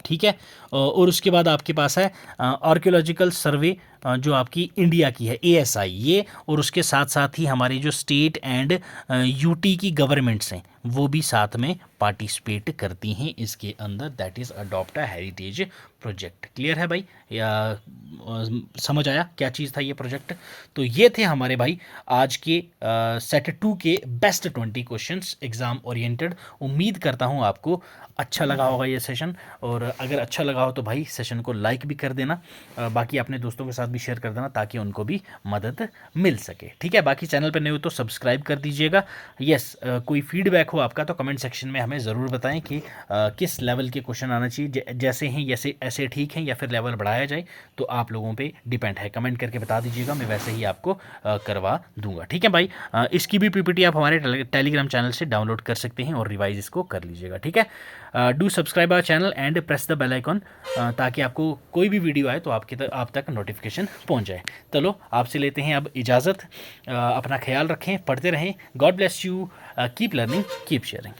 Speaker 1: ठीक है, और उसके बाद आपके पास है आर्कियोलॉजिकल सर्वे जो आपकी इंडिया की है, ASI ये, और उसके साथ साथ ही हमारी जो स्टेट एंड यूटी की गवर्नमेंट्स हैं वो भी साथ में पार्टिसिपेट करती हैं इसके अंदर। That is adopt a heritage project. Clear है भाई, या समझ आया क्या चीज़ था ये प्रोजेक्ट? तो ये थे हमारे भाई आज के सेट 2 के बेस्ट 20 क्वेश्चंस एग्ज़ाम ओरिएंटेड। उम्मीद करता हूँ आपको अच्छा लगा होगा ये सेशन, और अगर अच्छा लगा हो तो भाई सेशन को लाइक भी कर देना, बाकी अपने दोस्तों के साथ भी शेयर कर देना ताकि उनको भी मदद मिल सके। ठीक है, बाकी चैनल पर नए हो तो सब्सक्राइब कर दीजिएगा। यस, कोई फीडबैक हो आपका तो कमेंट सेक्शन में हमें ज़रूर बताएं कि किस लेवल के क्वेश्चन आना चाहिए, जैसे हैं जैसे ऐसे ठीक हैं, या फिर लेवल बढ़ाया जाए, तो आप लोगों पे डिपेंड है। कमेंट करके बता दीजिएगा, मैं वैसे ही आपको करवा दूंगा। ठीक है भाई, इसकी भी PPT आप हमारे टेलीग्राम चैनल से डाउनलोड कर सकते हैं और रिवाइज इसको कर लीजिएगा। ठीक है, do subscribe our channel and press the bell icon, ताकि आपको कोई भी वीडियो आए तो आप तक नोटिफिकेशन पहुंच जाए। चलो आपसे लेते हैं अब इजाज़त। अपना ख्याल रखें, पढ़ते रहें। God bless you, keep learning, keep sharing.